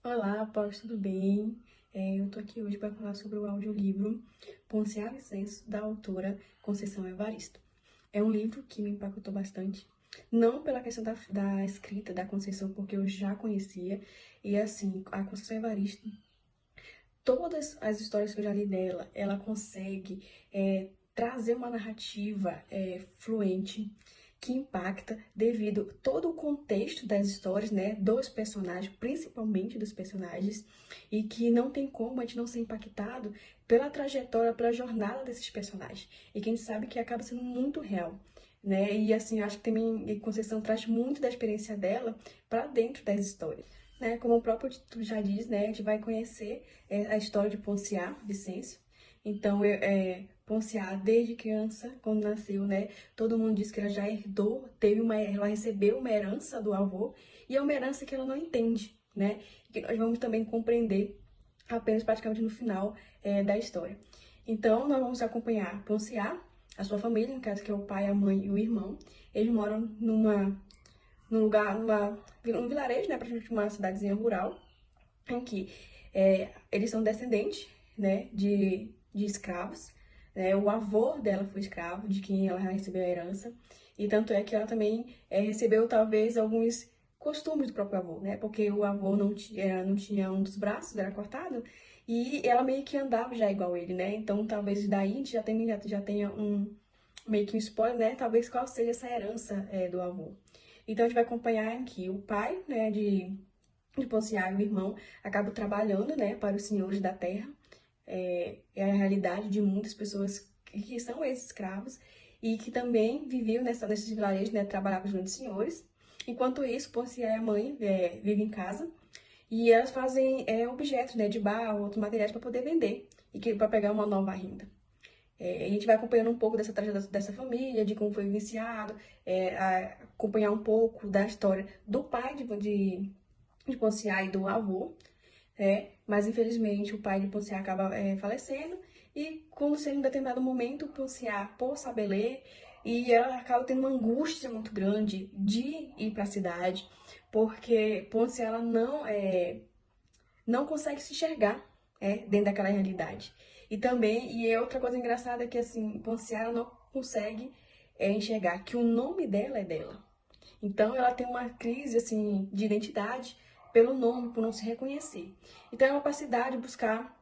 Olá, Após, tudo bem? Eu tô aqui hoje para falar sobre o audiolivro Ponciar Vicenço, da autora Conceição Evaristo. É um livro que me impactou bastante, não pela questão da escrita da Conceição, porque eu já conhecia, e assim, a Conceição Evaristo, todas as histórias que eu já li dela, ela consegue trazer uma narrativa fluente, que impacta devido todo o contexto das histórias, né, dos personagens, principalmente dos personagens, e que não tem como a gente não ser impactado pela trajetória, pela jornada desses personagens. E que a gente sabe que acaba sendo muito real, né? E assim, eu acho que também Conceição traz muito da experiência dela para dentro das histórias. Né, como o próprio título já diz, né, a gente vai conhecer a história de Ponciar, Vicêncio. Então, Ponciar, desde criança, quando nasceu, né, todo mundo diz que ela já herdou, ela recebeu uma herança do avô, e é uma herança que ela não entende, né, e que nós vamos também compreender apenas praticamente no final da história. Então, nós vamos acompanhar Ponciar, a sua família, no caso que é o pai, a mãe e o irmão. Eles moram num lugar, um vilarejo, né, praticamente uma cidadezinha rural, em que eles são descendentes, né, de escravos, né, o avô dela foi escravo, de quem ela recebeu a herança, e tanto é que ela também recebeu talvez alguns costumes do próprio avô, né, porque o avô não tinha um dos braços, era cortado, e ela meio que andava já igual ele, né, então talvez daí a gente já tenha meio que um spoiler, né, talvez qual seja essa herança do avô. Então a gente vai acompanhar aqui o pai, né, de Ponciar e o irmão acabam trabalhando, né, para os senhores da terra. É a realidade de muitas pessoas que são ex-escravos e que também viviam nesses vilarejos, né, trabalhavam junto de senhores. Enquanto isso, Ponciar e a mãe vivem em casa e elas fazem objetos, né, de barro, outros materiais para poder vender e para pegar uma nova renda. A gente vai acompanhando um pouco dessa trajetória dessa família, de como foi iniciado, acompanhar um pouco da história do pai de Ponciar e do avô, mas infelizmente o pai de Ponciar acaba falecendo e quando chega em um determinado momento, Ponciar, por saber ler, e ela acaba tendo uma angústia muito grande de ir para a cidade, porque Ponciar ela não consegue se enxergar dentro daquela realidade. E também, outra coisa engraçada é que assim, Ponciar ela não consegue enxergar que o nome dela é dela. Então ela tem uma crise assim de identidade pelo nome, por não se reconhecer. Então é uma capacidade de buscar,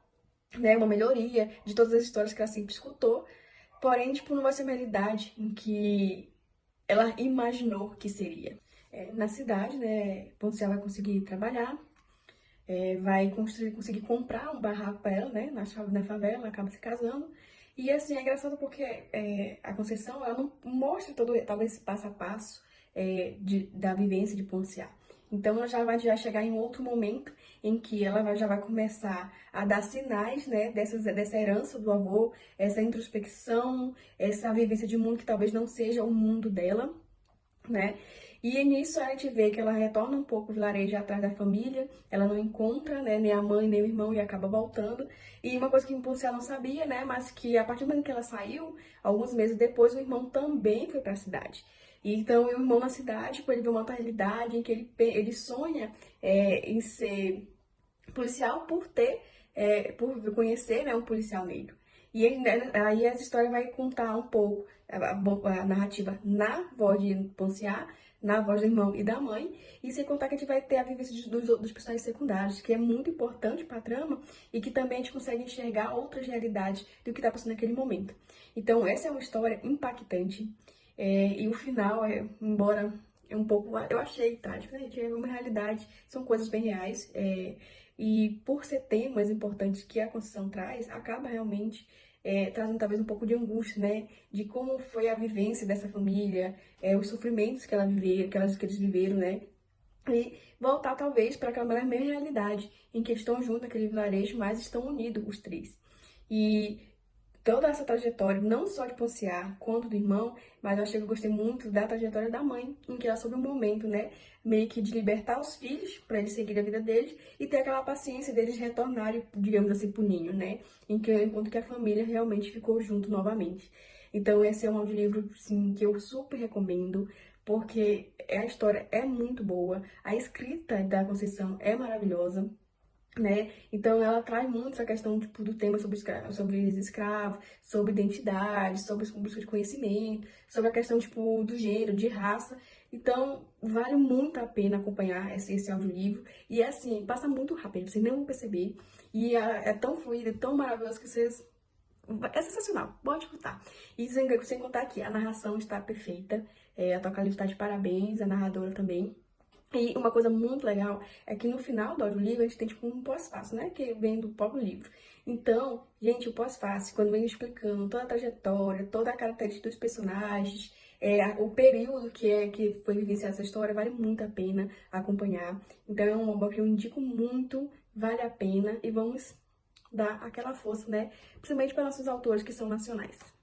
né, uma melhoria de todas as histórias que ela sempre escutou, porém tipo, não vai ser uma realidade em que ela imaginou que seria. Na cidade, né, Poncial vai conseguir trabalhar, conseguir comprar um barraco para ela, né, na favela, acaba se casando. E assim, é engraçado porque a Conceição, ela não mostra todo, talvez, esse passo a passo da vivência de Ponciá. Então, ela já vai chegar em outro momento em que já vai começar a dar sinais, né, dessa herança do avô, essa introspecção, essa vivência de mundo que talvez não seja o mundo dela, né? E nisso a gente vê que ela retorna um pouco o vilarejo atrás da família, ela não encontra, né, nem a mãe, nem o irmão e acaba voltando. E uma coisa que ela não sabia, né, mas que a partir do momento que ela saiu, alguns meses depois, o irmão também foi para a cidade. E então, o irmão na cidade, ele vê uma outra realidade em que ele sonha em ser policial por conhecer, né, um policial negro. E aí essa história vai contar um pouco a narrativa na voz de Ponciar, na voz do irmão e da mãe, e sem contar que a gente vai ter a vivência dos personagens secundários, que é muito importante para a trama e que também a gente consegue enxergar outras realidades do que está passando naquele momento. Então, essa é uma história impactante, e o final, embora um pouco, eu achei trágico, né? É uma realidade, são coisas bem reais, e por ser temas importantes que a Constituição traz, acaba realmente trazendo talvez um pouco de angústia, né? De como foi a vivência dessa família, os sofrimentos que ela viveu, que eles viveram, né? E voltar talvez para aquela mesma realidade em que eles estão juntos naquele vilarejo, mas estão unidos os três. E toda essa trajetória, não só de Ponciar quanto do irmão, mas eu achei que eu gostei muito da trajetória da mãe, em que ela soube um momento, né, meio que de libertar os filhos para eles seguirem a vida deles e ter aquela paciência deles retornarem, digamos assim, pro ninho, né, enquanto que a família realmente ficou junto novamente. Então esse é um audiolivro, sim, que eu super recomendo, porque a história é muito boa, a escrita da Conceição é maravilhosa. né? Então ela traz muito essa questão tipo, do tema sobre os escravos, sobre identidade, sobre busca de conhecimento, sobre a questão tipo, do gênero, de raça. Então vale muito a pena acompanhar esse audiolivro. E é assim, passa muito rápido, vocês nem vão perceber. E é tão fluido, é tão maravilhoso que vocês. É sensacional, pode escutar. E sem contar que a narração está perfeita, a Toca Livre está de parabéns, a narradora também. E uma coisa muito legal é que no final do audiolivro a gente tem tipo um pós-fácil, né? Que vem do próprio livro. Então, gente, o pós-fácil, quando vem explicando toda a trajetória, toda a característica dos personagens, o período que foi vivenciada essa história, vale muito a pena acompanhar. Então, é uma obra que eu indico muito, vale a pena e vamos dar aquela força, né? Principalmente para nossos autores que são nacionais.